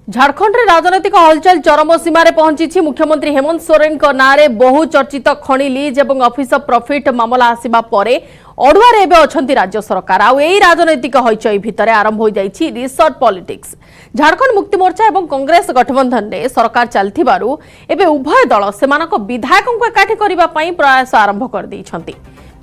झारखंड रे राजनीतिक हलचल चरम सीमार पहुंची। मुख्यमंत्री हेमंत सोरेन नारे बहु चर्चित खणी लीज और ऑफिस ऑफ प्रॉफिट मामला आसिबा परे अड़ुआरे एबे अछंती राज्य सरकार। आउ एई राजनीतिक हईचई भितर आरंभ हो जाइछि रिसोर्ट पॉलिटिक्स। झारखंड मुक्ति मोर्चा और कांग्रेस गठबंधन रे सरकार चलथिबारु एबे उभय दल सेमानक विधायकों को एकाठी करिबा पई प्रयास आरंभ कर दैछंती।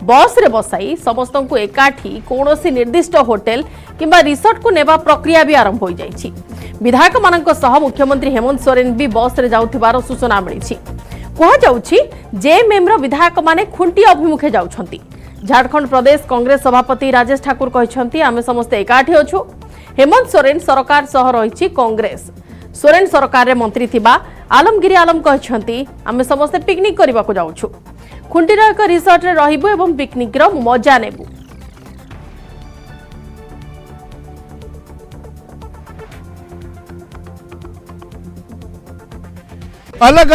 बस रे बसाई समस्त को एकाठी कौनसी निर्दिष्ट होटेल किंबा रिसोर्ट को नेबा प्रक्रिया भी आरंभ हो जाइछि। विधायक मानक सह मुख्यमंत्री हेमंत सोरेन भी बस रे जाउथिबार सूचना मिलिछि। कहा जाउछि जेएमएम रो विधायक माने खुंटी अभिमुखे जाउछंती। झारखंड प्रदेश कांग्रेस सभापति राजेश ठाकुर कहछंती आमे समस्त एकाठी अछु। हेमंत सोरेन सरकार सह रहिछि कांग्रेस। सोरेन सरकार रे मंत्री थिबा आलमगिरी आलम कहछंती आमे समस्त पिकनिक करबा को जाउछु। खुंटीर एक रिसोर्ट रे रहिबु एवं पिकनिक रो मजा नेबु। अलग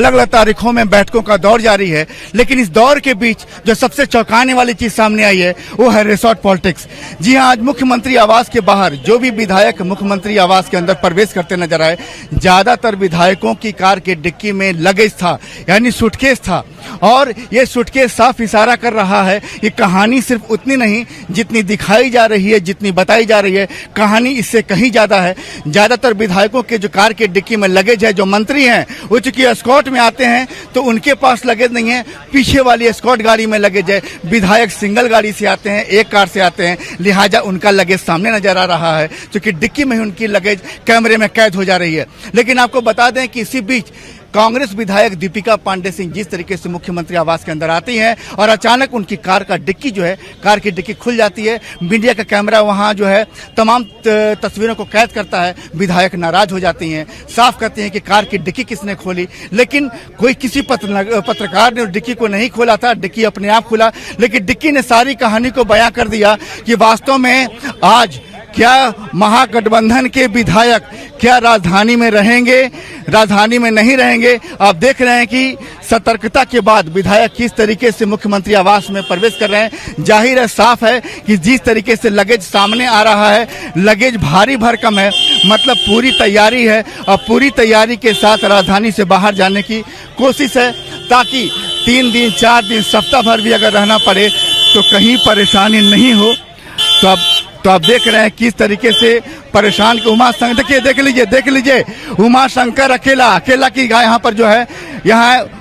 अलग तारीखों में बैठकों का दौर जारी है, लेकिन इस दौर के बीच जो सबसे चौंकाने वाली चीज सामने आई है वो है रिसोर्ट पॉलिटिक्स। जी हां, आज मुख्यमंत्री आवास के बाहर जो भी विधायक मुख्यमंत्री आवास के अंदर प्रवेश करते नजर आए, ज्यादातर विधायकों की कार के डिक्की में लगेज था, यानी सूटकेस था। और ये सूटकेस साफ इशारा कर रहा है कि कहानी सिर्फ उतनी नहीं जितनी दिखाई जा रही है, जितनी बताई जा रही है, कहानी इससे कहीं ज्यादा है। ज्यादातर विधायकों के जो कार के डिक्की में लगेज है, जो मंत्री हैं वो चूंकि एस्कॉर्ट में आते हैं तो उनके पास लगेज नहीं है, पीछे वाली एस्कॉर्ट गाड़ी में लगेज है। विधायक सिंगल गाड़ी से आते हैं, एक कार से आते हैं, लिहाजा उनका लगेज सामने नजर आ रहा है, क्योंकि डिक्की में ही उनकी लगेज कैमरे में कैद हो जा रही है। लेकिन आपको बता दें कि इसी बीच कांग्रेस विधायक दीपिका पांडे सिंह जिस तरीके से मुख्यमंत्री आवास के अंदर आती हैं और अचानक उनकी कार का डिक्की जो है, कार की डिक्की खुल जाती है, मीडिया का कैमरा वहां जो है तमाम तस्वीरों को कैद करता है। विधायक नाराज हो जाती हैं, साफ कहती हैं कि कार की डिक्की किसने खोली। लेकिन कोई किसी पत्रकार ने डिक्की को नहीं खोला था, डिक्की अपने आप खुला। लेकिन डिक्की ने सारी कहानी को बयां कर दिया कि वास्तव में आज क्या महागठबंधन के विधायक क्या राजधानी में रहेंगे, राजधानी में नहीं रहेंगे। आप देख रहे हैं कि सतर्कता के बाद विधायक किस तरीके से मुख्यमंत्री आवास में प्रवेश कर रहे हैं। जाहिर है, साफ है कि जिस तरीके से लगेज सामने आ रहा है, लगेज भारी भरकम है, मतलब पूरी तैयारी है और पूरी तैयारी के साथ राजधानी से बाहर जाने की कोशिश है, ताकि 3 दिन 4 दिन सप्ताह भर भी अगर रहना पड़े तो कहीं परेशानी नहीं हो। तो आप देख रहे हैं किस तरीके से परेशान के उमा शंकर, देखिए देख लीजिए उमा शंकर अकेला की गाय यहाँ पर जो है यहाँ।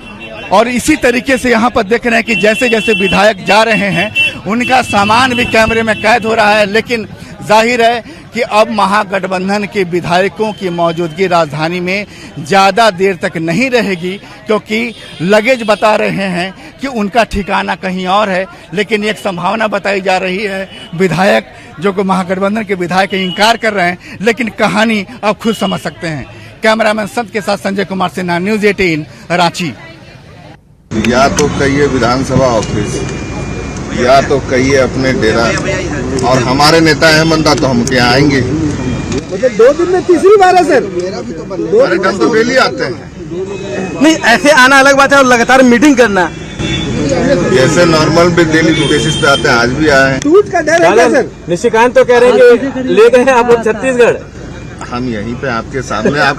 और इसी तरीके से यहाँ पर देख रहे हैं कि जैसे जैसे विधायक जा रहे हैं उनका सामान भी कैमरे में कैद हो रहा है। लेकिन जाहिर है कि अब महागठबंधन के विधायकों की मौजूदगी राजधानी में ज्यादा देर तक नहीं रहेगी, क्योंकि लगेज बता रहे हैं कि उनका ठिकाना कहीं और है। लेकिन एक संभावना बताई जा रही है, विधायक जो कि महागठबंधन के विधायक इंकार कर रहे हैं, लेकिन कहानी अब खुद समझ सकते हैं। कैमरामैन संत के साथ संजय कुमार सिन्हा, न्यूज 18 रांची। या तो कहिए विधानसभा ऑफिस, या तो कहिए अपने डेरा, और हमारे नेता है मंदा तो हम क्या आएंगे। मतलब 2 दिन में तीसरी बार है सर। हमारे ढंग तो डेली आते हैं। नहीं, ऐसे आना अलग बात है और लगातार मीटिंग करना। जैसे नॉर्मल भी डेली बेसिस पे आते हैं, आज भी आए हैं। टूट का डर है क्या सर? निशिकांत तो कह रहे हैं कि ले गए हैं आप लोग छत्तीसगढ़। हम यहीं पे आपके सामने, आप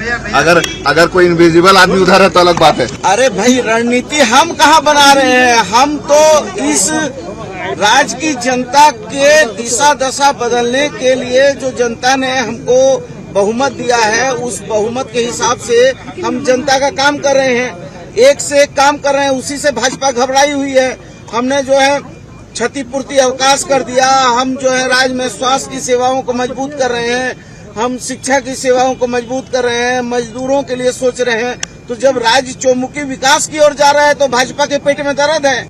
अगर कोई इनविजिबल आदमी उधर है तो अलग बात है। अरे भाई, रणनीति हम कहाँ बना रहे हैं? हम तो इस राज्य की जनता के दिशा दशा बदलने के लिए जो जनता ने हमको बहुमत दिया है, उस बहुमत के हिसाब से हम जनता का काम कर रहे हैं। एक से एक काम कर रहे हैं, उसी से भाजपा घबराई हुई है। हमने जो है क्षतिपूर्ति अवकाश कर दिया, हम जो है राज्य में स्वास्थ्य की सेवाओं को मजबूत कर रहे हैं, हम शिक्षा की सेवाओं को मजबूत कर रहे हैं, मजदूरों के लिए सोच रहे हैं। तो जब राज्य चौमुखी विकास की ओर जा रहा है तो भाजपा के पेट में दर्द है।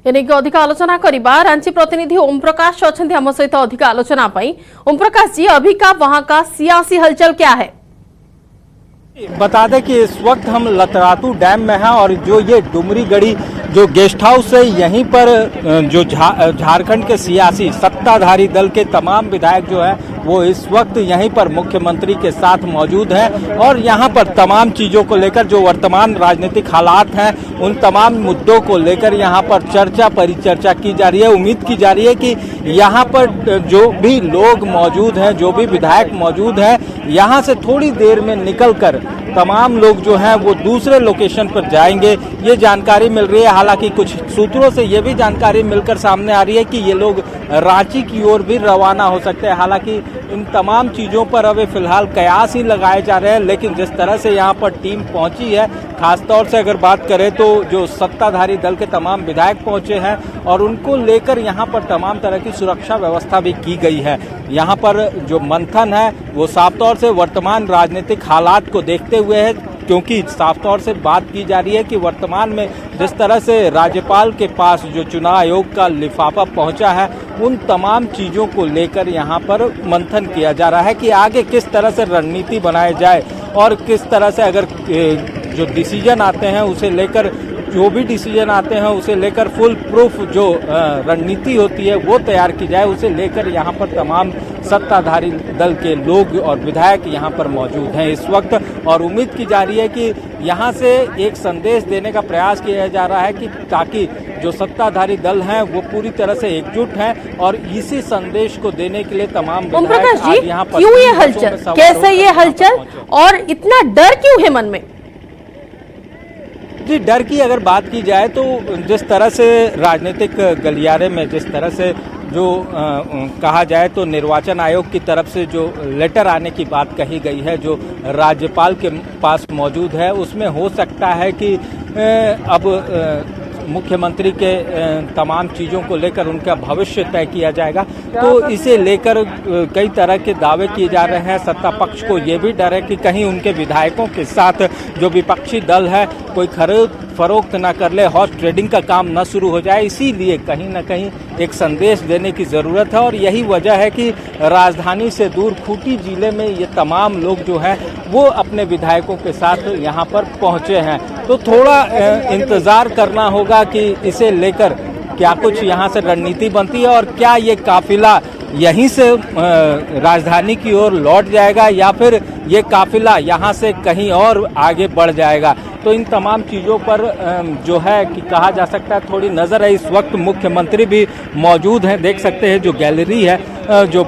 एनेक अधिक आलोचना करिबा रांची प्रतिनिधि ओम प्रकाश अछंती हम सहित अधिक आलोचना पई। ओम प्रकाश जी, अभी का वहां का सियासी हलचल क्या है? बता दें कि इस वक्त हम लतरातू डैम में हैं और जो ये डुमरीगढ़ी जो गेस्ट हाउस है, यहीं पर जो झारखंड के सियासी सत्ताधारी दल के तमाम विधायक जो है वो इस वक्त यहीं पर मुख्यमंत्री के साथ मौजूद हैं और यहाँ पर तमाम चीज़ों को लेकर जो वर्तमान राजनीतिक हालात हैं उन तमाम मुद्दों को लेकर यहाँ पर चर्चा परिचर्चा की जा रही है। उम्मीद की जा रही है कि यहाँ पर जो भी लोग मौजूद हैं, जो भी विधायक मौजूद हैं, यहाँ से थोड़ी देर में निकलकर तमाम लोग जो हैं वो दूसरे लोकेशन पर जाएंगे, ये जानकारी मिल रही है। हालांकि कुछ सूत्रों से ये भी जानकारी मिलकर सामने आ रही है कि ये लोग रांची की ओर भी रवाना हो सकते हैं। हालांकि इन तमाम चीज़ों पर अभी फिलहाल कयास ही लगाए जा रहे हैं, लेकिन जिस तरह से यहाँ पर टीम पहुंची है, खासतौर से अगर बात करें तो जो सत्ताधारी दल के तमाम विधायक पहुंचे हैं और उनको लेकर यहाँ पर तमाम तरह की सुरक्षा व्यवस्था भी की गई है। यहाँ पर जो मंथन है वो साफ तौर से वर्तमान राजनीतिक हालात को देखते हुए है, क्योंकि साफ तौर से बात की जा रही है कि वर्तमान में जिस तरह से राज्यपाल के पास जो चुनाव आयोग का लिफाफा पहुंचा है, उन तमाम चीज़ों को लेकर यहाँ पर मंथन किया जा रहा है कि आगे किस तरह से रणनीति बनाई जाए और किस तरह से अगर जो डिसीजन आते हैं उसे लेकर जो भी डिसीजन आते हैं उसे लेकर फुल प्रूफ जो रणनीति होती है वो तैयार की जाए, उसे लेकर यहाँ पर तमाम सत्ताधारी दल के लोग और विधायक यहाँ पर मौजूद हैं इस वक्त। और उम्मीद की जा रही है कि यहाँ से एक संदेश देने का प्रयास किया जा रहा है कि ताकि जो सत्ताधारी दल हैं वो पूरी तरह से एकजुट हैं और इसी संदेश को देने के लिए तमाम ओमप्रकाश जी, क्यों ये हलचल, कैसे ये हलचल और इतना डर क्यों है मन में? जी, डर की अगर बात की जाए तो जिस तरह से राजनीतिक गलियारे में जिस तरह से जो कहा जाए तो निर्वाचन आयोग की तरफ से जो लेटर आने की बात कही गई है जो राज्यपाल के पास मौजूद है, उसमें हो सकता है कि अब मुख्यमंत्री के तमाम चीज़ों को लेकर उनका भविष्य तय किया जाएगा। तो इसे लेकर कई तरह के दावे किए जा रहे हैं। सत्ता पक्ष को ये भी डर है कि कहीं उनके विधायकों के साथ जो विपक्षी दल है कोई खरीद फरोख्त ना कर ले, हॉर्स ट्रेडिंग का काम न शुरू हो जाए। इसीलिए कहीं ना कहीं एक संदेश देने की ज़रूरत है और यही वजह है कि राजधानी से दूर खूंटी जिले में ये तमाम लोग जो हैं वो अपने विधायकों के साथ यहाँ पर पहुँचे हैं। तो थोड़ा इंतज़ार करना होगा कि इसे लेकर क्या कुछ यहाँ से रणनीति बनती है और क्या ये काफिला यहीं से राजधानी की ओर लौट जाएगा या फिर ये काफिला यहाँ से कहीं और आगे बढ़ जाएगा। तो इन तमाम चीज़ों पर जो है कि कहा जा सकता है थोड़ी नज़र है। इस वक्त मुख्यमंत्री भी मौजूद हैं, देख सकते हैं जो गैलरी है, जो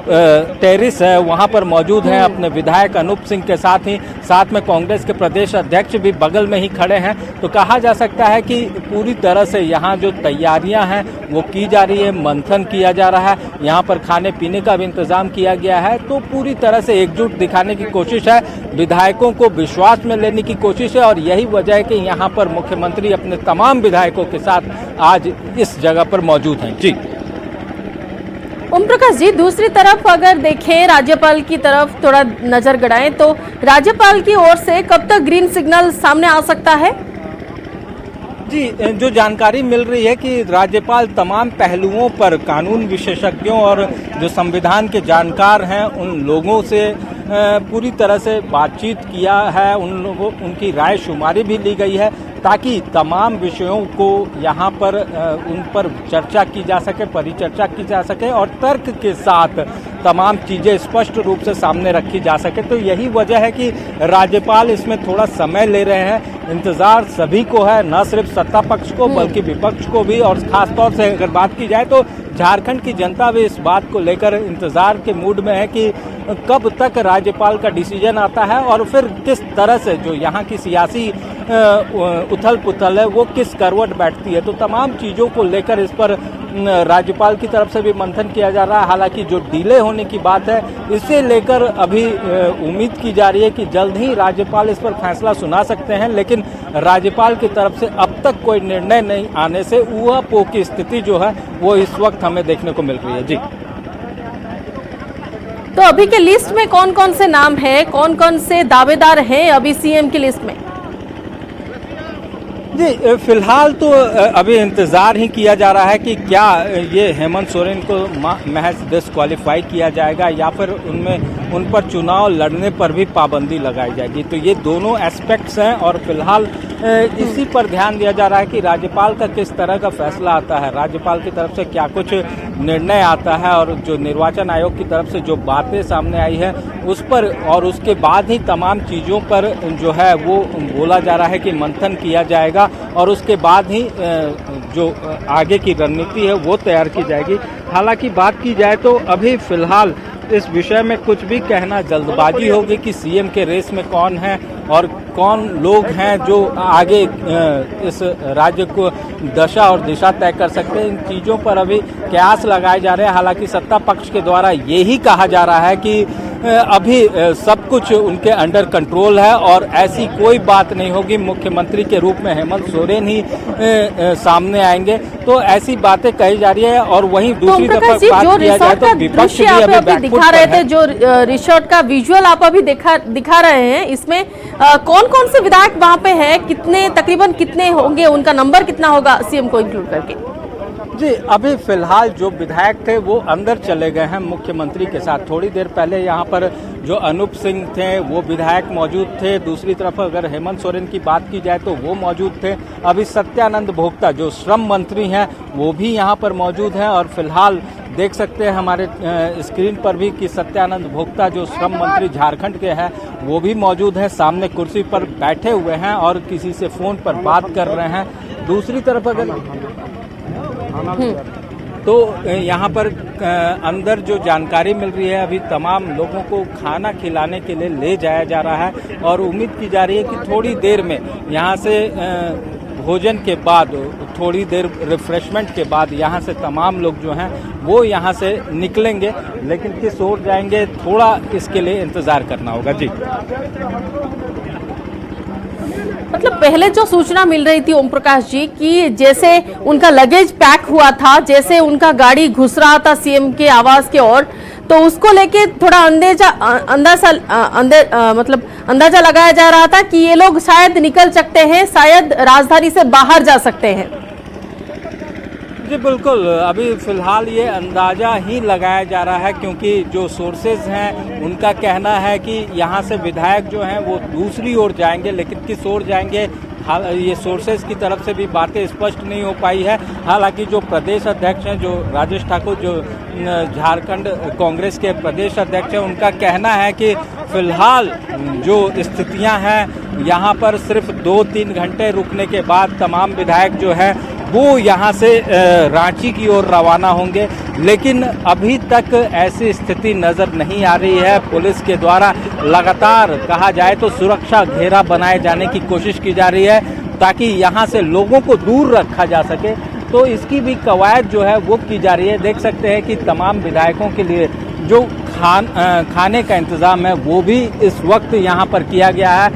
टेरिस है वहाँ पर मौजूद हैं अपने विधायक अनूप सिंह के साथ ही, साथ में कांग्रेस के प्रदेश अध्यक्ष भी बगल में ही खड़े हैं। तो कहा जा सकता है कि पूरी तरह से यहाँ जो तैयारियाँ हैं वो की जा रही है, मंथन किया जा रहा है, यहाँ पर खाने पीने का भी इंतजाम किया गया है। तो पूरी तरह से एकजुट दिखाने की कोशिश है, विधायकों को विश्वास में लेने की कोशिश है और यही वजह है कि यहाँ पर मुख्यमंत्री अपने तमाम विधायकों के साथ आज इस जगह पर मौजूद हैं। जी ओमप्रकाश जी, दूसरी तरफ अगर देखें राज्यपाल की तरफ थोड़ा नजर गड़ाएं तो राज्यपाल की ओर से कब तक ग्रीन सिग्नल सामने आ सकता है? जी, जो जानकारी मिल रही है कि राज्यपाल तमाम पहलुओं पर कानून विशेषज्ञों और जो संविधान के जानकार हैं उन लोगों से पूरी तरह से बातचीत किया है, उनकी राय शुमारी भी ली गई है ताकि तमाम विषयों को यहाँ पर उन पर चर्चा की जा सके, परिचर्चा की जा सके और तर्क के साथ तमाम चीज़ें स्पष्ट रूप से सामने रखी जा सके। तो यही वजह है कि राज्यपाल इसमें थोड़ा समय ले रहे हैं। इंतज़ार सभी को है, न सिर्फ सत्ता पक्ष को बल्कि विपक्ष को भी, और खासतौर से अगर बात की जाए तो झारखंड की जनता भी इस बात को लेकर इंतज़ार के मूड में है कि कब तक राज्यपाल का डिसीजन आता है और फिर किस तरह से जो यहाँ की सियासी उथल पुथल है वो किस करवट बैठती है। तो तमाम चीज़ों को लेकर इस पर राज्यपाल की तरफ से भी मंथन किया जा रहा है। हालांकि जो डिले होने की बात है इसे लेकर अभी उम्मीद की जा रही है कि जल्द ही राज्यपाल इस पर फैसला सुना सकते हैं, लेकिन राज्यपाल की तरफ से अब तक कोई निर्णय नहीं आने से ऊहापोह की स्थिति जो है वो इस वक्त हमें देखने को मिल रही है। जी, तो अभी के लिस्ट में कौन कौन से नाम हैं, कौन कौन से दावेदार हैं अभी सीएम की लिस्ट में? जी, फिलहाल तो अभी इंतज़ार ही किया जा रहा है कि क्या ये हेमंत सोरेन को महज डिस्क्वालीफाई किया जाएगा या फिर उनमें उन पर चुनाव लड़ने पर भी पाबंदी लगाई जाएगी। तो ये दोनों एस्पेक्ट्स हैं और फिलहाल इसी पर ध्यान दिया जा रहा है कि राज्यपाल का किस तरह का फैसला आता है, राज्यपाल की तरफ से क्या कुछ निर्णय आता है और जो निर्वाचन आयोग की तरफ से जो बातें सामने आई है उस पर, और उसके बाद ही तमाम चीज़ों पर जो है वो बोला जा रहा है कि मंथन किया जाएगा और उसके बाद ही जो आगे की रणनीति है वो तैयार की जाएगी। हालांकि बात की जाए तो अभी फिलहाल इस विषय में कुछ भी कहना जल्दबाजी होगी कि सीएम के रेस में कौन है और कौन लोग हैं जो आगे इस राज्य को दशा और दिशा तय कर सकते हैं। इन चीज़ों पर अभी कयास लगाए जा रहे हैं। हालांकि सत्ता पक्ष के द्वारा यही कहा जा रहा है कि अभी सब कुछ उनके अंडर कंट्रोल है और ऐसी कोई बात नहीं होगी, मुख्यमंत्री के रूप में हेमंत सोरेन ही सामने आएंगे। तो ऐसी बातें कही जा रही है। और वहीं दूसरी तरफ बात किया जाए तो विपक्ष भी अभी बैकफुट दिखा रहे थे, जो रिसोर्ट का विजुअल आप अभी दिखा रहे हैं, इसमें कौन कौन से विधायक वहां पे हैं, कितने तकरीबन कितने होंगे, उनका नंबर कितना होगा सीएम को इंक्लूड करके? जी, अभी फिलहाल जो विधायक थे वो अंदर चले गए हैं मुख्यमंत्री के साथ। थोड़ी देर पहले यहाँ पर जो अनूप सिंह थे वो विधायक मौजूद थे। दूसरी तरफ अगर हेमंत सोरेन की बात की जाए तो वो मौजूद थे। अभी सत्यानंद भोक्ता जो श्रम मंत्री हैं वो भी यहाँ पर मौजूद हैं और फिलहाल देख सकते हैं हमारे स्क्रीन पर भी कि सत्यानंद भोक्ता जो श्रम मंत्री झारखंड के हैं वो भी मौजूद हैं, सामने कुर्सी पर बैठे हुए हैं और किसी से फोन पर बात कर रहे हैं। दूसरी तरफ अगर तो यहाँ पर अंदर जो जानकारी मिल रही है, अभी तमाम लोगों को खाना खिलाने के लिए ले जाया जा रहा है और उम्मीद की जा रही है कि थोड़ी देर में यहाँ से भोजन के बाद, थोड़ी देर रिफ्रेशमेंट के बाद यहाँ से तमाम लोग जो हैं वो यहाँ से निकलेंगे। लेकिन किस ओर जाएंगे थोड़ा इसके लिए इंतज़ार करना होगा। जी, मतलब पहले जो सूचना मिल रही थी ओम प्रकाश जी कि जैसे उनका लगेज पैक हुआ था, जैसे उनका गाड़ी घुस रहा था सीएम के आवास की ओर, तो उसको लेके थोड़ा अंदाजा लगाया जा रहा था कि ये लोग शायद निकल सकते हैं, शायद राजधानी से बाहर जा सकते हैं। जी बिल्कुल, अभी फिलहाल ये अंदाज़ा ही लगाया जा रहा है क्योंकि जो सोर्सेज हैं उनका कहना है कि यहाँ से विधायक जो हैं वो दूसरी ओर जाएंगे, लेकिन किस ओर जाएंगे ये सोर्सेज की तरफ से भी बातें स्पष्ट नहीं हो पाई है। हालांकि जो प्रदेश अध्यक्ष हैं, जो राजेश ठाकुर जो झारखंड कांग्रेस के प्रदेश अध्यक्ष हैं, उनका कहना है कि फिलहाल जो स्थितियां हैं यहाँ पर सिर्फ 2-3 घंटे रुकने के बाद तमाम विधायक जो है वो यहाँ से रांची की ओर रवाना होंगे। लेकिन अभी तक ऐसी स्थिति नज़र नहीं आ रही है। पुलिस के द्वारा लगातार कहा जाए तो सुरक्षा घेरा बनाए जाने की कोशिश की जा रही है ताकि यहाँ से लोगों को दूर रखा जा सके। तो इसकी भी कवायद जो है वो की जा रही है। देख सकते हैं कि तमाम विधायकों के लिए जो खाने का इंतज़ाम है वो भी इस वक्त यहाँ पर किया गया है।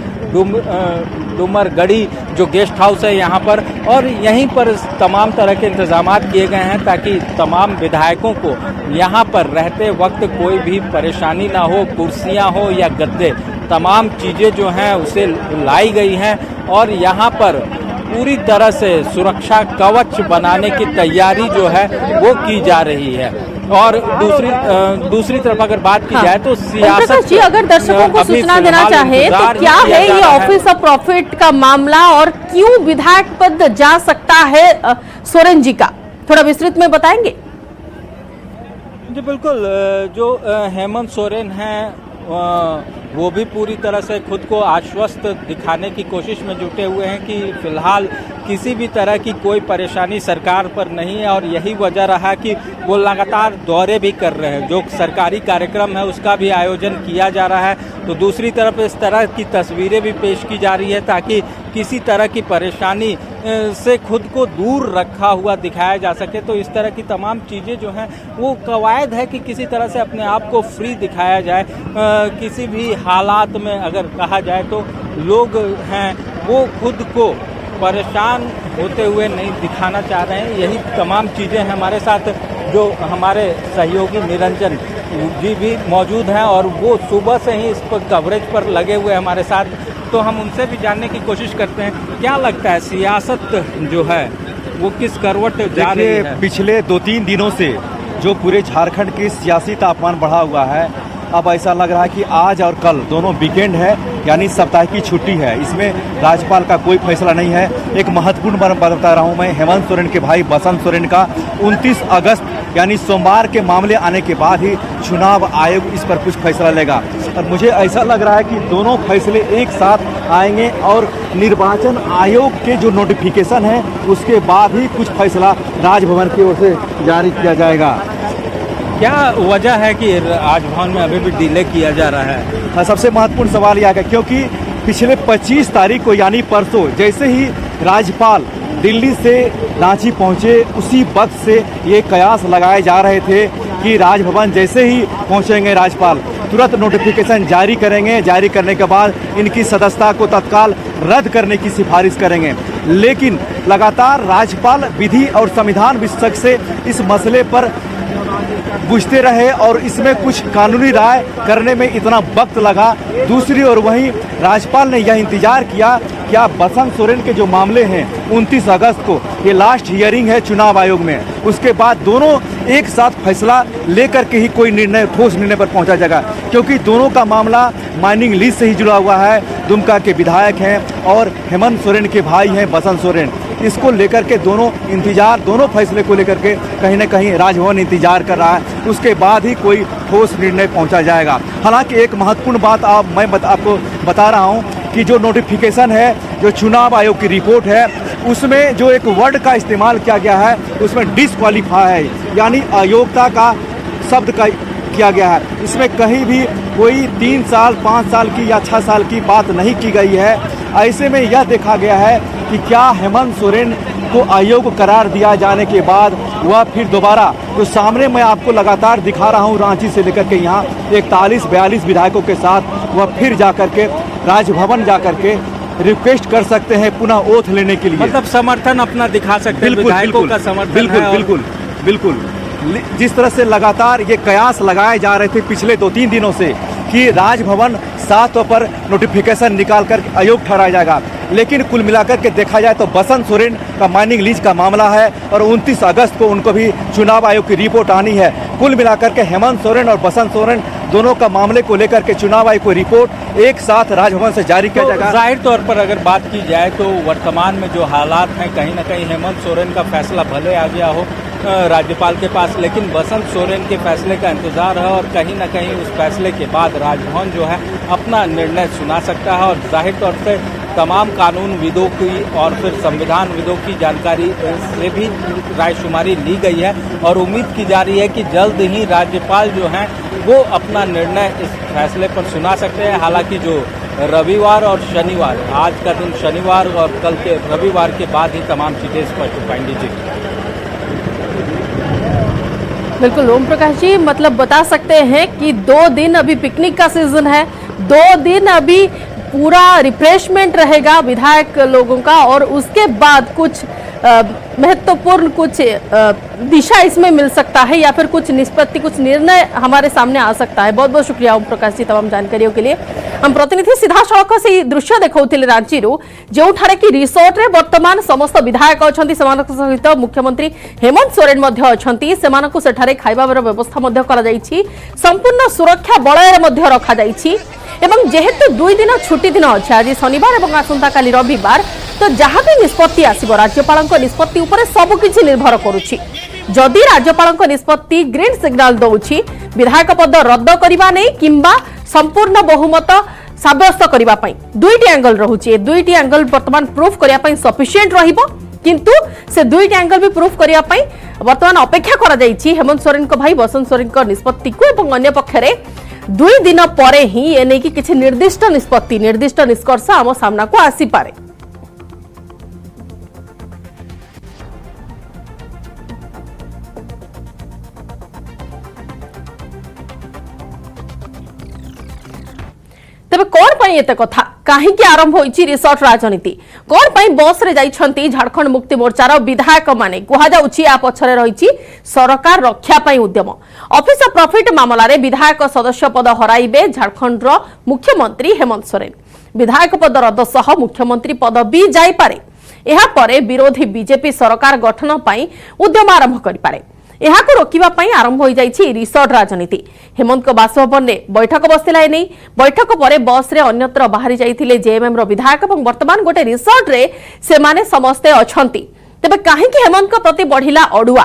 डुमरगढ़ी जो गेस्ट हाउस है यहाँ पर, और यहीं पर तमाम तरह के इंतजामात किए गए हैं ताकि तमाम विधायकों को यहाँ पर रहते वक्त कोई भी परेशानी ना हो। कुर्सियाँ हो या गद्दे, तमाम चीज़ें जो हैं उसे लाई गई हैं और यहाँ पर पूरी तरह से सुरक्षा कवच बनाने की तैयारी जो है वो की जा रही है। और दूसरी तरफ अगर बात की जाए तो सियासत जी, अगर दर्शकों को सूचना देना चाहे तो क्या है ये ऑफिस ऑफ प्रॉफिट का मामला और क्यों विधायक पद जा सकता है सोरेन जी का, थोड़ा विस्तृत में बताएंगे? जी बिल्कुल, जो हेमंत सोरेन हैं वो भी पूरी तरह से खुद को आश्वस्त दिखाने की कोशिश में जुटे हुए हैं कि फिलहाल किसी भी तरह की कोई परेशानी सरकार पर नहीं है और यही वजह रहा कि वो लगातार दौरे भी कर रहे हैं। जो सरकारी कार्यक्रम है उसका भी आयोजन किया जा रहा है। तो दूसरी तरफ इस तरह की तस्वीरें भी पेश की जा रही है ताकि किसी तरह की परेशानी से खुद को दूर रखा हुआ दिखाया जा सके। तो इस तरह की तमाम चीज़ें जो हैं वो कवायद है कि किसी तरह से अपने आप को फ्री दिखाया जाए। किसी भी हालात में अगर कहा जाए तो लोग हैं वो खुद को परेशान होते हुए नहीं दिखाना चाह रहे हैं। यही तमाम चीज़ें हैं। हमारे साथ जो हमारे सहयोगी निरंजन जी भी मौजूद हैं और वो सुबह से ही इस पर कवरेज पर लगे हुए हमारे साथ, तो हम उनसे भी जानने की कोशिश करते हैं क्या लगता है सियासत जो है वो किस करवट जा रही है। पिछले 2-3 दिनों से जो पूरे झारखंड के सियासी तापमान बढ़ा हुआ है, अब ऐसा लग रहा है कि आज और कल दोनों वीकेंड है, यानी सप्ताह की छुट्टी है। इसमें राज्यपाल का कोई फैसला नहीं है। एक महत्वपूर्ण बात बता रहा हूँ मैं, हेमंत सोरेन के भाई बसंत सोरेन का 29 अगस्त यानी सोमवार के मामले आने के बाद ही चुनाव आयोग इस पर कुछ फैसला लेगा। और मुझे ऐसा लग रहा है कि दोनों फैसले एक साथ आएंगे और निर्वाचन आयोग के जो नोटिफिकेशन है उसके बाद ही कुछ फैसला राजभवन की ओर से जारी किया जाएगा। क्या वजह है कि राजभवन में अभी भी डिले किया जा रहा है? हाँ, सबसे महत्वपूर्ण सवाल यह है क्योंकि पिछले 25 तारीख को यानी परसों जैसे ही राज्यपाल दिल्ली से रांची पहुंचे, उसी वक्त से ये कयास लगाए जा रहे थे कि राजभवन जैसे ही पहुंचेंगे राज्यपाल तुरंत नोटिफिकेशन जारी करेंगे। जारी करने के बाद इनकी सदस्यता को तत्काल रद्द करने की सिफारिश करेंगे। लेकिन लगातार राज्यपाल विधि और संविधान विशेषज्ञ से इस मसले पर पूछते रहे और इसमें कुछ कानूनी राय करने में इतना वक्त लगा। दूसरी ओर वहीं राज्यपाल ने यह इंतजार किया कि आप बसंत सोरेन के जो मामले हैं 29 अगस्त को ये लास्ट हियरिंग है चुनाव आयोग में, उसके बाद दोनों एक साथ फैसला लेकर के ही कोई निर्णय, ठोस निर्णय पर पहुंचा जाएगा। क्योंकि दोनों का मामला माइनिंग लीज से ही जुड़ा हुआ है। दुमका के विधायक हैं और हेमंत सोरेन के भाई हैं बसंत सोरेन। इसको लेकर के दोनों फैसले को लेकर के कहीं न कहीं राजभवन इंतजार कर रहा है, उसके बाद ही कोई ठोस निर्णय पहुंचा जाएगा। हालांकि एक महत्वपूर्ण बात आपको बता रहा हूं कि जो नोटिफिकेशन है, जो चुनाव आयोग की रिपोर्ट है, उसमें जो एक वर्ड का इस्तेमाल किया गया है उसमें डिस्क्वालीफाई है, यानी अयोग्यता का शब्द का किया गया है। इसमें कहीं भी कोई 3 साल 5 साल की या 6 साल की बात नहीं की गई है। ऐसे में यह देखा गया है कि क्या हेमंत सोरेन को अयोग्य करार दिया जाने के बाद वह फिर दोबारा, तो सामने मैं आपको लगातार दिखा रहा हूं रांची से लेकर के यहाँ 41-42 विधायकों के साथ वह फिर जाकर के राजभवन जाकर के रिक्वेस्ट कर सकते हैं पुनः ओथ लेने के लिए। मतलब समर्थन अपना दिखा सकते हैं, विधायकों का समर्थन। बिल्कुल। जिस तरह से लगातार ये कयास लगाए जा रहे थे पिछले 2-3 दिनों से कि राजभवन साफ तौर पर नोटिफिकेशन निकाल कर अयोग्य ठहराया जाएगा, लेकिन कुल मिलाकर के देखा जाए तो बसंत सोरेन का माइनिंग लीज का मामला है और 29 अगस्त को उनको भी चुनाव आयोग की रिपोर्ट आनी है। कुल मिलाकर के हेमंत सोरेन और बसंत सोरेन दोनों का मामले को लेकर के चुनाव आयोग को रिपोर्ट एक साथ राजभवन से जारी किया जाएगा। जाहिर तौर पर अगर बात की जाए तो वर्तमान में जो हालात हैं, कहीं न कहीं हेमंत सोरेन का फैसला भले आ गया हो राज्यपाल के पास, लेकिन बसंत सोरेन के फैसले का इंतजार है और कहीं न कहीं उस फैसले के बाद राजभवन जो है अपना निर्णय सुना सकता है। और जाहिर तौर से तमाम कानूनविदों की और फिर संविधानविदों की जानकारी से भी रायशुमारी ली गई है और उम्मीद की जा रही है कि जल्द ही राज्यपाल जो हैं वो अपना निर्णय इस फैसले पर सुना सकते हैं। हालांकि जो रविवार और शनिवार, आज का दिन शनिवार और कल के रविवार के बाद ही तमाम चीजें स्पष्ट हो पाएंगी। जी बिल्कुल ओम प्रकाश जी, मतलब बता सकते हैं कि 2 दिन अभी पिकनिक का सीजन है, 2 दिन अभी पूरा रिफ्रेशमेंट रहेगा विधायक लोगों का और उसके बाद कुछ महत्वपूर्ण कुछ दिशा इसमें मिल सकता है या फिर कुछ निष्पत्ति, कुछ निर्णय हमारे सामने आ सकता है। बहुत बहुत शुक्रिया ओम प्रकाश जी तमाम जानकारियों के लिए। हम प्रतिनिधि सीधा सड़क से दृश्य देखौथिले रांची रो जोठारे कि रिसोर्ट रे वर्तमान समस्त विधायक अछंती, समानक सहित मुख्यमंत्री हेमंत सोरेन मध्य अछंती। सेमानकु सेठारे खाइबार व्यवस्था मध्य करा जाईछि, संपूर्ण सुरक्षा बलय मध्य रखा जाईछि एवं जेहेतु 2 दिन छुट्टी दिन अछि, आज शनिवार और आसंता काली रविवार, तो जहाँ भी निष्पत्ति आसिबो राज्यपालक निष्पत्ति उपरे सब किछि निर्भर करुछि। जदि राज्यपालक निष्पत्ति ग्रीन सिग्नल दउछि विधायक पद रद्द करबा नै किंबा संपूर्ण बहुमत साब्यस्त करबा पई, 2टी एंगल रहुछि। 2टी एंगल वर्तमान प्रूफ करबा पई सफिशिएंट रहिबो, किंतु से 2टी एंगल भी प्रूफ करबा पई वर्तमान अपेक्षा करा जाईछि हेमंत सोरेन को भाई बसंत सोरेन को निष्पत्ति को एवं अन्य पक्षरे 2 दिन परे ही एने की किछि निर्दिष्ट निष्पत्ति, निर्दिष्ट निष्कर्ष आम सामना को आसी पारे। तेबे कौन पाई एते कथा, काहे की आरंभ होईची रिसोर्ट राजनीति, कौन पाई बस रे जाइछंती झारखंड मुक्ति मोर्चार विधायक माने, कुहा जाउची आ पछरे रहिची सरकार रक्षा पाई उद्यम। ऑफिस ऑफ प्रॉफिट मामला रे विधायक सदस्य पद हराइबे झारखंड रो मुख्यमंत्री हेमंत सोरेन। विधायक पद रद्द सह मुख्यमंत्री पद भी जाई पारे। एहा परे विरोधी बीजेपी सरकार गठन पाई उद्यम आरंभ करि पारे। एहाको रोकिबा पई आरंभ होई जाइछि रिसोर्ट राजनीति। हेमंत को बासभवन में बैठक बसिला एनै बैठक पर बस रे अन्यत्र बाहरी जाइथिले जेएमएम रो विधायक और वर्तमान गोटे रिसोर्ट रे से माने समस्ते अछंती। तेबे काहेकि हेमंत को प्रति बढ़िला अडुआ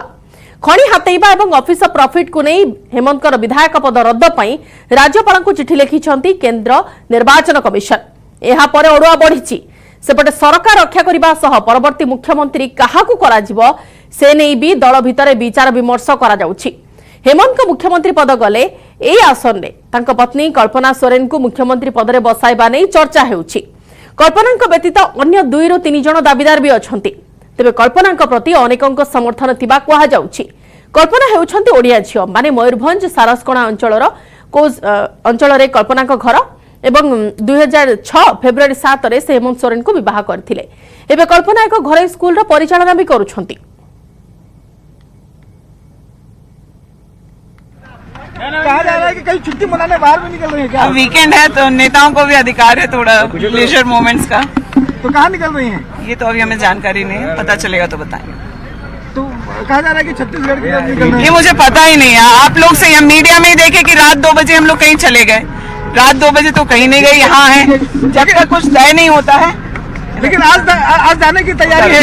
खणी हातेइबा एवं ऑफिस ऑफ प्रॉफिट को नहीं हेमंत विधायक पद रद्द पई राज्यपाल को चिठी लिखिछंती केंद्र निर्वाचन कमिशन। एहा परे अडुआ बढ़िछि। सेपटे सरकार रक्षा करबा सह परवर्ती मुख्यमंत्री काहाकू कराजिबो से नै भी दल भितरे विचार विमर्श करा जाउछि। हेमंत को मुख्यमंत्री पद गले एई आसन रे तांको पत्नी कल्पना सोरेन को मुख्यमंत्री पद रे बसाइबा नै चर्चा हेउछि। कल्पना व्यतीत अन्य 2 ରୁ 3 जण दाबीदार भी अछंती। तेबे कल्पना प्रति अनेकଙ୍କ समर्थन थिबा कहा जाउछि। कल्पना हेउछंती ओडिया झियो माने मयूरभंज सारसकोणा अंचल रे कल्पना घर एवं 2006 फेब्रुआरी 7 रे से हेमंत सोरेन को विवाह करथिले। एबे कल्पना एक घरे स्कूल रो परिचालना भी करूछंती। कहा जा रहा है कि कहीं छुट्टी मनाने बाहर भी निकल रही है क्या? अब वीकेंड है तो नेताओं को भी अधिकार है थोड़ा लेजर मोमेंट्स का। तो कहाँ निकल रही हैं? ये तो अभी हमें जानकारी नहीं है, पता चलेगा तो बताएंगे। तो कहा जा रहा है कि छत्तीसगढ़ की तरफ निकल रही ये मुझे पता ही नहीं है। आप लोग से मीडिया में ही देखे कि रात 2 बजे हम लोग कहीं चले गए। रात 2 बजे तो कहीं नहीं गए, यहाँ है। जब तक कुछ तय नहीं होता है। लेकिन आज जाने की तैयारी है।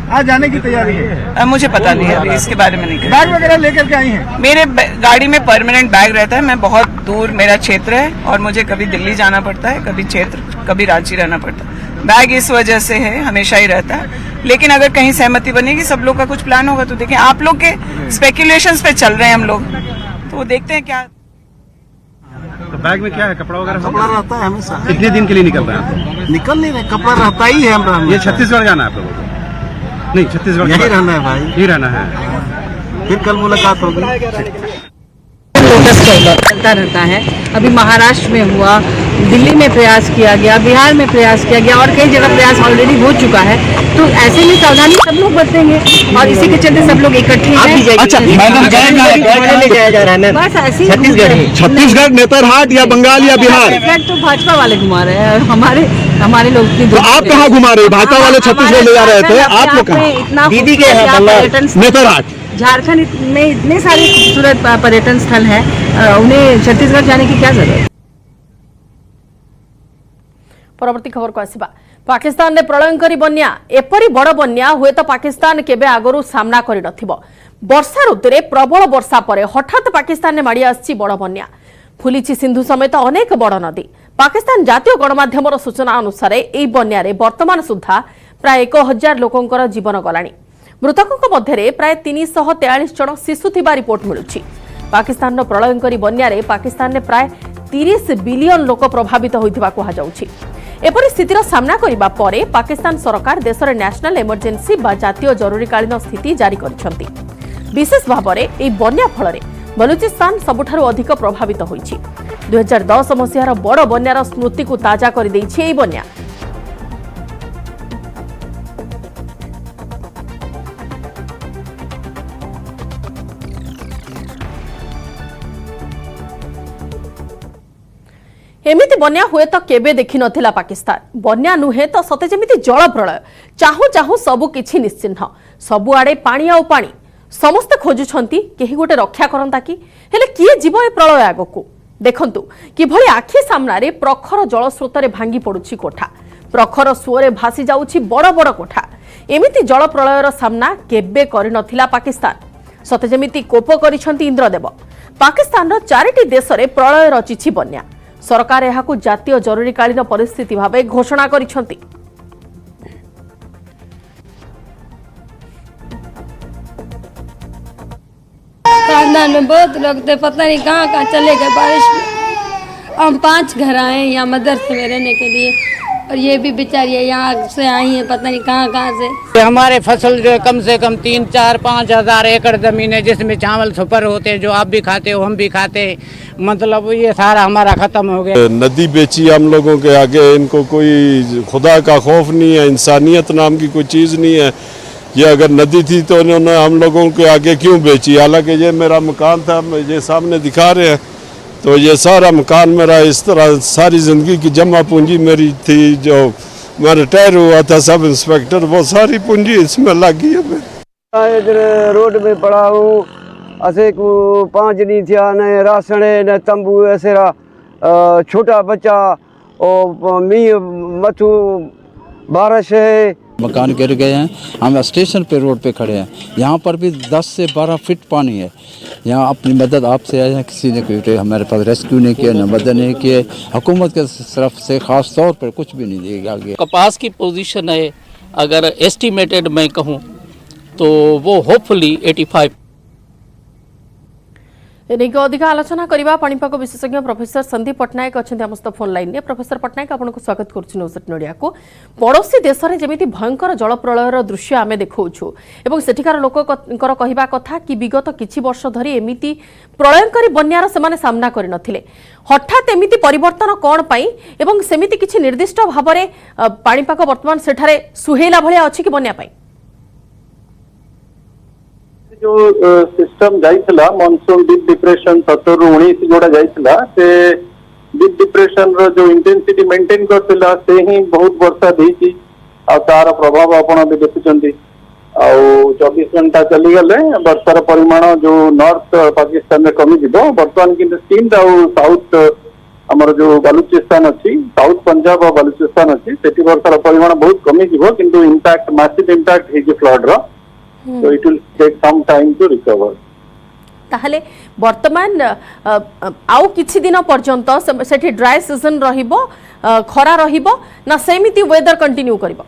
आज जाने की तैयारी है। मुझे पता नहीं है अभी इसके बारे में नहीं। बैग वगैरह लेकर के आई हैं? मेरे गाड़ी में परमानेंट बैग रहता है। मैं बहुत दूर मेरा क्षेत्र है और मुझे कभी दिल्ली जाना पड़ता है, कभी क्षेत्र, कभी रांची रहना पड़ता है। बैग इस वजह से है, हमेशा ही रहता है। लेकिन अगर कहीं सहमति बनेगी, सब लोग का कुछ प्लान होगा तो देखें। आप लोग के स्पेकुलेशंस पे चल रहे हैं हम लोग, तो वो देखते हैं क्या। तो बैग में क्या है? कपड़ा वगैरह? कपड़ा रहता है हमेशा। कितने दिन के लिए निकल रहे हैं? निकल नहीं रहे, कपड़ा रहता ही है हमरा। ये छत्तीसगढ़ जाना है आप लोगों को? नहीं, छत्तीसगढ़ यही रहना है भाई, यही रहना है। फिर कल मुलाकात होगी। लोटस चलता रहता है। अभी महाराष्ट्र में हुआ, दिल्ली में प्रयास किया गया, बिहार में प्रयास किया गया और कई जगह प्रयास ऑलरेडी हो चुका है। तो ऐसे में सावधानी सब लोग बरतेंगे और इसी के चलते सब लोग इकट्ठे हैं। अच्छा, मैडम जाया जा रहा है बस ऐसे ही छत्तीसगढ़, नेतरहाट या बंगाल या बिहार? तो भाजपा वाले घुमा रहे हैं और हमारे लोग की। तो आप कहाँ घुमा रहे? भाजपा वाले छत्तीसगढ़ ले जा रहे थे, आप लोग कहाँ? दीदी के नेतरहाट। झारखंड में इतने सारे खूबसूरत पर्यटन स्थल हैं, उन्हें छत्तीसगढ़ जाने की क्या जरूरत? परवर्ती खबर को आसिबा। पाकिस्तान ने प्रलयंकरी बन्या एपरी बड़ बन्या हुए तो पाकिस्तान केबे आगरू सामना करि नथिबो। वर्षा ऋतु रे प्रबल वर्षा परे हठात पाकिस्तान ने माड़ी आछि बड़ बन्या। फुलिछि सिंधु समेत अनेक बड़ नदी। पाकिस्तान जातीय गणमाध्यमर सूचना अनुसार एई बन्या रे वर्तमान सुधा प्राय 1000 लोकंकर जीवन गलाणी। मृतकों मध्य प्राय 343 जन शिशु थिबा रिपोर्ट मिलुछि। पाकिस्तान प्रलयंकरी बन्या रे पाकिस्तान ने प्राय 30 बिलियन लोक प्रभावित होइथिबा कहा जाउछि। एपरि स्थितिर सामना करिबा परे पाकिस्तान सरकार देशर नेशनल इमरजेंसी बा जातीय जरूरीकालीन स्थिति जारी करिसंती। विशेष भाव में एई बन्या फल बलूचिस्तान सबुठारु अधिक प्रभावित होइछि। 2010 मसीहार बड़ बन्यार स्मृति को ताजा कर देइछि एई बन्या। एमिति बन्या हुए तो केबे देखि नथिला पाकिस्तान। बन्या नुहे तो सते जेमिति जल प्रलय। चाहू चाहू सबु किछि निश्चिन्ह, सबु आड़े पानी आउ पानी। समस्त खोजुछंती केही गोटे रक्षा करंता कि, हेले किए जीव ए प्रलय आगकू। देखंतु किभଳି आखि सामनारे प्रखर जलस्रोत रे भांगी पडुछि कोठा, प्रखर सुओरे भासी जाउछि बड़ बड़ कोठा। एमिति जल प्रलयर सामना केबे करि नथिला पाकिस्तान। सते जेमिति कोप करिछंती इंद्रदेव। पाकिस्तान रो 4टी देश रे प्रलय रचिछि बन्या। सरकार एहाकू जातीय जरूरीकालीन परिस्थिति भावे घोषणा करिछंती। खानदान में बहुत लोग थे, पता नहीं कहाँ कहाँ चले गए बारिश में। हम 5 घर आए यहाँ मदरसे में रहने के लिए और ये भी बेचारी यहाँ से आई है, पता नहीं कहाँ कहाँ से। हमारे फसल जो है कम से कम 3, 4, 5 हजार एकड़ जमीन है जिसमें चावल सुपर होते हैं, जो आप भी खाते हो हम भी खाते। मतलब ये सारा हमारा खत्म हो गया। नदी बेची हम लोगों के आगे, इनको कोई खुदा का खौफ नहीं है, इंसानियत नाम की कोई चीज़ नहीं है। ये अगर नदी थी तो इन्होंने हम लोगों के आगे क्यों बेची? हालांकि ये मेरा मकान था, ये सामने दिखा रहे हैं, तो ये सारा मकान मेरा इस तरह सारी ज़िंदगी की जमा पूंजी मेरी थी। जो मैं रिटायर हुआ था सब इंस्पेक्टर, वो सारी पूंजी इसमें लग गई है। इधर रोड में पड़ा हूँ, ऐसे को 5 दिन थिया, न राशन है न तंबू, ऐसे छोटा बच्चा और मी मथु बारिश है। मकान गिर गए हैं। हम स्टेशन पे रोड पे खड़े हैं, यहाँ पर भी 10 से 12 फीट पानी है। यहाँ अपनी मदद आपसे आए हैं, किसी ने कोई हमारे पास रेस्क्यू नहीं किया, न मदद नहीं किए। हुकूमत के तरफ से खास तौर पर कुछ भी नहीं दिया गया। कपास की पोजीशन है, अगर एस्टिमेटेड मैं कहूँ तो वो होपफुली 85। एनेक अधिक आलोचना करबा पाणीपाग विशेषज्ञ प्रोफेसर संदीप पट्टनायक अच्छा आम सहित फोन लाइन में। प्रोफेसर पट्टनायक आपको स्वागत करुछु न्यूज 8 मीडिया को। पड़ोशी देश में जमी भयंकर जल प्रलयर दृश्य आम देखु एवं सेठिकार लोकंकर कहवा कथा कि विगत किछि वर्ष धरी एमिति प्रलयंकारी बन्यार से सामना कर नथिले। हठात एमिति परिवर्तन कौन पाई एवं सेमिति किछि निर्दिष्ट भाव में पाणीपाग वर्तमान सेठारे सुहेला भलिया अछि कि बन्या पाई? जो सिस्टम जाइथिला मॉनसून डीप डिप्रेशन 17 ରୁ 19 जोड़ा जाइथिला से डीप डिप्रेशन रो जो इंटेंसिटी मेंटेन करथिला से ही बहुत वर्षा देछि आ तार प्रभाव आपण भी देखुचंती आ 24 घंटा चली गले वर्षार परिमाण जो नॉर्थ पाकिस्तान में कमी जिवो। वर्तमान कि सिंध आ साउथ हमर जो बलूचिस्तान अच्छी, साउथ पंजाब और बलूचिस्तान अच्छी, सेठी वर्षार परिमाण बहुत कमी जिवो, किंतु इंपैक्ट मैसिव इंपैक्ट हे फ्लड रो। So it will take some time to recover. ताहले वर्तमान आउ किछि दिन पर्यंत सेठी ड्राई सीजन रहिबो, खरा रहिबो ना सेमिति वेदर कंटिन्यू करिबो?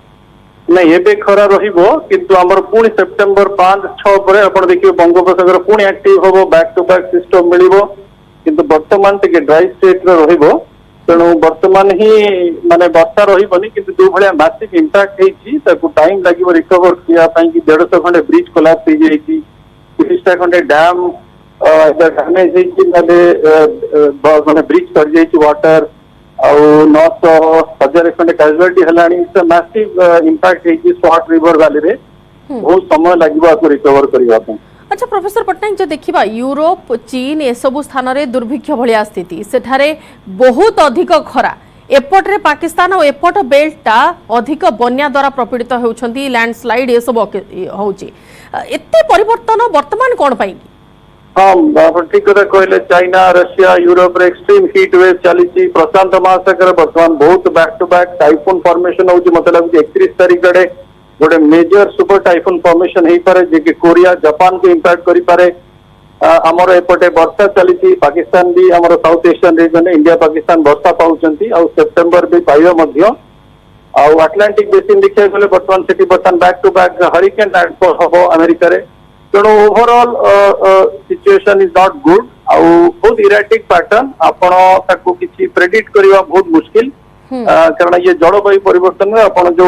नहीं एबे खरा रहिबो, किंतु हमर पुणी सेप्टेम्बर 5-6 परे आपण देखिबो बंगोपसागर पुणी एक्टिव होबो, बैक टू बैक सिस्टम मिलिबो, किंतु वर्तमान टिके ड्राई स्टेट रे रहिबो। तेणु वर्तमान ही माने वर्षा रहिबनी, किंतु जो भलिया मैसिव इंपैक्ट हेछि ताकू टाइम लागिबो रिकवर किया पई कि 150 खंडे ब्रिज कोलैप्स हो जाइछि, 30 खंडे डैम डैमेज हेछि, माने ब्रिज कर जाइछि वाटर आ 900,000 खंडे कैजुअलिटी हलाणी। से मैसिव इंपैक्ट हेछि शॉर्ट रिवर वैली रे, बहुत समय लागिबो आकू रिकवर करिवा पई। अच्छा प्रोफेसर पट्टनायक जो देखा यूरोप चीन ए सबु स्थान में दुर्भिक्ष भाया स्थिति सेठारे बहुत अधिक खरा, एपटे पाकिस्तान और एपट बेल्टा अधिक बन्या द्वारा प्रपीड़ित होती, लैंडस्लाइड ये सब होची, एते परिवर्तन वर्तमान कौन पाई? हाँ ठीक कथा कहले। चाइना रशिया यूरोप रे एक्सट्रीम हीट वेव चली, प्रशांत महासागर वर्तमान बहुत back to back typhoon formation होची। मतलब लगुच 31 तारीख आड़े गोटे मेजर सुपर टाइफून फॉर्मेशन हो पारे जे कि कोरिया जापान को इंपैक्ट करि पारे। हमर एपटे वर्षा चली, पाकिस्तान भी हमर south Asian region India Pakistan वर्षा पाउचंती आ सेप्टेम्बर भी पाइबो मध्य। आ अटलांटिक बेसिन देखिए गले वर्तमान सिटी वर्तमान back to back hurricane landfall हबो अमेरिका रे। तेणु overall situation is not good आ बहुत इरेटिक पैटर्न, आपण ताकू किछि प्रेडिक्ट करबा बहुत मुश्किल, कारण ये जलवायु परिवर्तन में आपण जो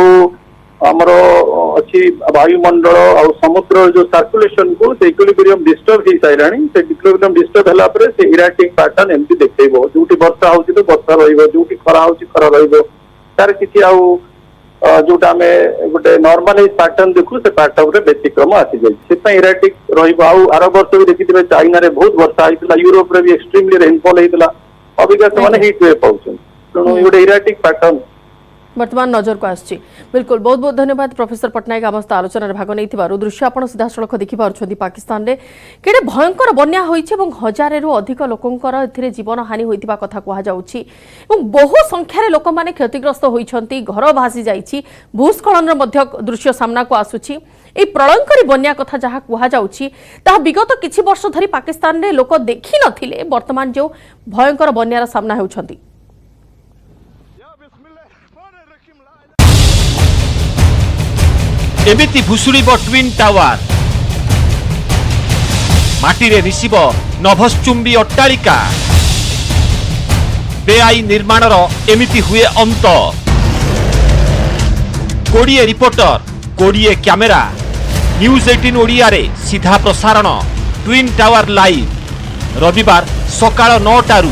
आमर अच्छी वायुमंडल और समुद्र जो सर्कुलेशन को से इक्विलिब्रियम डिस्टर्ब हो साराणी। से इक्विलिब्रियम डिस्टर्ब होला परे से इरेटिक पैटर्न एमती देखैबो, जोटी वर्षा होची तो वर्षा रहिबो, जोटी खरा होची खरा रहिबो, तार किछि आउ जोटा हमें गोटे नॉर्मलाइज पैटर्न देखु से पैटर्न रे व्यतिक्रम आसी जाय, से इरेटिक रहिबो। आउ आर वर्ष भी देखिथिबे चाइना रे बहुत वर्षा आइतला, यूरोप रे भी एक्सट्रीमली रेनफॉल हेतला, अबिका से माने हीट वेव पाउछन। तेणु गोटे इरेटिक पैटर्न वर्तमान नजर को आसछि। बिल्कुल बहुत बहुत धन्यवाद प्रोफेसर पट्टनायक आम सहित आलोचना भाग नहीं दृश्य आप सीधा सड़क देखिपुं पाकिस्तान में केड़े भयंकर बन्या होइछि एवं 1000 रु अधिक लोकंकर एथिरे जीवन हानि होइतिबा कथा कुहा जाउछि एवं बहु संख्यार लोक माने क्षतिग्रस्त होइछंती, घर भासी जाइछि, भूस्खलन मध्य दृश्य सामना को आसुछि। ए प्रलयंकारी बन्या कथा जहाँ कुहा जाउछि ता विगत किछि वर्ष धरी पाकिस्तान रे लोक देखि नथिले, वर्तमान जो भयंकर बन्यार सामना होउछंती। एमिति भुशुड़ीब ट्विन टावर, माटीरे रिसिब नभश्चुंबी अट्टालिका, बेआईन निर्माणर एमिति हुए अंत। 20 रिपोर्टर 20 कैमेरा, न्यूज 18 ओडिया रे सीधा प्रसारण ट्विन टावर लाइव, रविवार सकाळ 9 टारू।